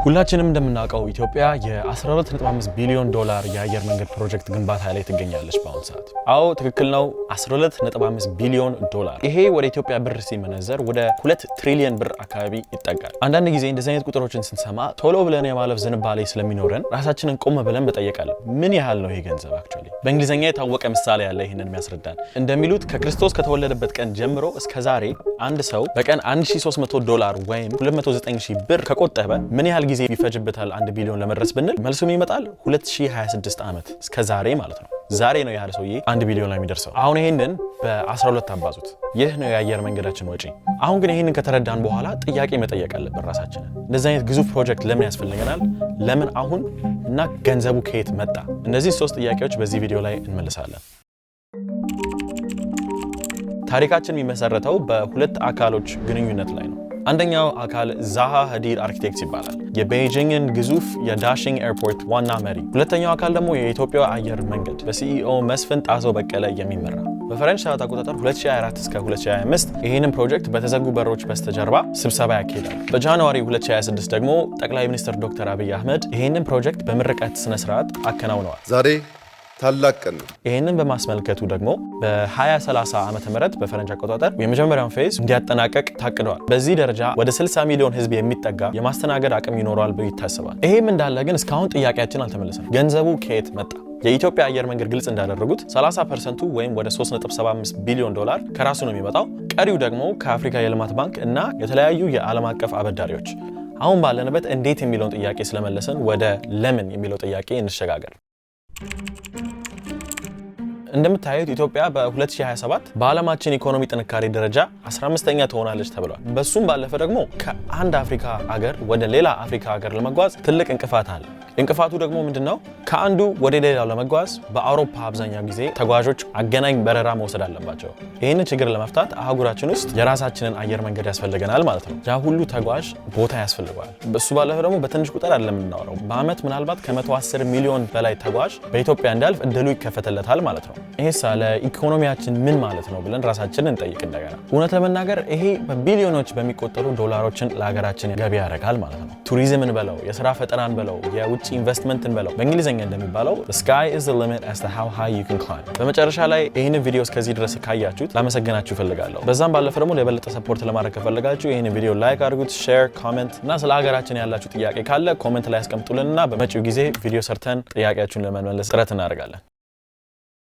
ሁላችንም እንደምናውቀው ኢትዮጵያ የ12.5 ቢሊዮን ዶላር የአየር መንገድ ፕሮጀክት ግንባታ ላይ ትገኛለች በአሁኑ ሰዓት። አዎ ትክክል ነው፣ 12.5 ቢሊዮን ዶላር። ይሄ ወደ ኢትዮጵያ ብር ሲመነዘር ወደ 2 ትሪሊየን ብር አካባቢ ይጠጋል። አንዳንድ ጊዜ እንደዚህ አይነት ቁጥሮችን ስንሰማ ቶሎ ብለን የማለፍ ዝንባሌ ስለሚኖረን ራሳችንን ቆም ብለን መጠየቃለን። ምን ያህል ነው ይሄ ገንዘብ? አክቹአሊ በእንግሊዝኛ የታወቀ ምሳሌ ያለ ይሄንን የሚያስረዳን እንደሚሉት ከክርስቶስ ከተወለደበት ቀን ጀምሮ እስከ ዛሬ አንድ ሰው በቀን 1300 ዶላር ወይም 290,000 ብር ከቆጠበ ምን ያህል ጊዜ ይፈጅበታል 1 ቢሊዮን ለመድረስ ብንል መልሱም ይመጣል 2026 ዓመት እስከ ዛሬ ማለት ነው። ዛሬ ነው ያህል ሰውዬ 1 ቢሊዮን ላይ የሚደርሰው። አሁን ይሄንን በ12 አባዙት። ይህ ነው የአየር መንገዳችን ወጪ። አሁን ግን ይሄንን ከተረዳን በኋላ ጥያቄ መጠየቅ አለብን ራሳችንን። እንደዚህ አይነት ግዙፍ ፕሮጀክት ለምን ያስፈልገናል? ለምን አሁን? እና ገንዘቡ ከየት መጣ? እነዚህ 3 ጥያቄዎች በዚህ ቪዲዮ ላይ እንመልሳለን። ታሪካችን የሚመሰረተው በሁለት አካሎች ግንኙነት ላይ ነው። አንደኛው አካል ዛሃ ሀዲድ አርኪቴክትስ ይባላል፣ የቤጂንግን ግዙፍ የዳሽንግ ኤርፖርት ዋና መሪ። ሁለተኛው አካል ደግሞ የኢትዮጵያ አየር መንገድ በሲኢኦ መስፍን ጣሰው በቀለ የሚመራ በፈረንጅ ሰዓት አቆጣጠር 2024 እስከ 2025 ይህንን ፕሮጀክት በተዘጉ በሮች በስተጀርባ ስብሰባ ያካሂዳል። በጃንዋሪ 2026 ደግሞ ጠቅላይ ሚኒስትር ዶክተር አብይ አህመድ ይህንን ፕሮጀክት በምርቀት ስነስርዓት አከናውነዋል። ዛሬ ታላቅ ቀን ነው። ይህንን በማስመልከቱ ደግሞ በ2030 ዓመተ ምህረት በፈረንጅ አቆጣጠር የመጀመሪያውን ፌዝ እንዲያጠናቀቅ ታቅደዋል። በዚህ ደረጃ ወደ 60 ሚሊዮን ህዝብ የሚጠጋ የማስተናገድ አቅም ይኖረዋል ብሎ ይታሰባል። ይሄም እንዳለ ግን እስካሁን ጥያቄያችን አልተመለሰም። ገንዘቡ ከየት መጣ? የኢትዮጵያ አየር መንገድ ግልጽ እንዳደረጉት 30% ወይም ወደ 3.75 ቢሊዮን ዶላር ከራሱ ነው የሚመጣው። ቀሪው ደግሞ ከአፍሪካ የልማት ባንክ እና የተለያዩ የዓለም አቀፍ አበዳሪዎች። አሁን ባለንበት እንዴት የሚለውን ጥያቄ ስለመለሰን ወደ ለምን የሚለው ጥያቄ እንሸጋገር። እንደምታዩት ኢትዮጵያ በ2027 በዓለማችን ኢኮኖሚ ጥንካሬ ደረጃ 15ኛ ትሆናለች ተብሏል። በሱም ባለፈ ደግሞ ከአንድ አፍሪካ ሀገር ወደ ሌላ አፍሪካ ሀገር ለመጓዝ ትልቅ እንቅፋት አለ። እንቅፋቱ ደግሞ ምንድነው? ከአንዱ ወደ ሌላው ለመጓዝ በአውሮፓ አብዛኛው ጊዜ ተጓዦች አገናኝ በረራ መውሰድ አለባቸው። ይህንን ችግር ለመፍታት አህጉራችን ውስጥ የራሳችንን አየር መንገድ ያስፈልገናል ማለት ነው። ያ ሁሉ ተጓዥ ቦታ ያስፈልገዋል። በሱ ባለፈ ደግሞ በትንሽ ቁጥር አይደለም የምናወራው። በአመት ምናልባት ከ110 ሚሊዮን በላይ ተጓዥ በኢትዮጵያ እንዲያልፍ እድሉ ይከፈትለታል ማለት ነው። ይሄስ ለኢኮኖሚያችን ምን ማለት ነው ብለን ራሳችንን እንጠይቅ እንደገና። እውነት ለመናገር ይሄ በቢሊዮኖች በሚቆጠሩ ዶላሮችን ለሀገራችን ገቢ ያደርጋል ማለት ነው። ቱሪዝምን በለው፣ የስራ ፈጠራን በለው፣ የውጭ ኢንቨስትመንትን በለው፣ በእንግሊዝኛ እንደሚባለው the sky is the limit as to how high you can climb። በመጨረሻ ላይ ይህንን ቪዲዮ እስከዚህ ድረስ ካያችሁት ላመሰግናችሁ እፈልጋለሁ። በዛም ባለፈ ደግሞ ለበለጠ ሰፖርት ለማድረግ ከፈለጋችሁ ይህንን ቪዲዮ ላይክ አድርጉት፣ ሼር፣ ኮሜንት እና ስለ ሀገራችን ያላችሁ ጥያቄ ካለ ኮሜንት ላይ አስቀምጡልንና በመጪው ጊዜ ቪዲዮ ሰርተን ጥያቄያችሁን ለመመለስ ጥረት እናደርጋለን።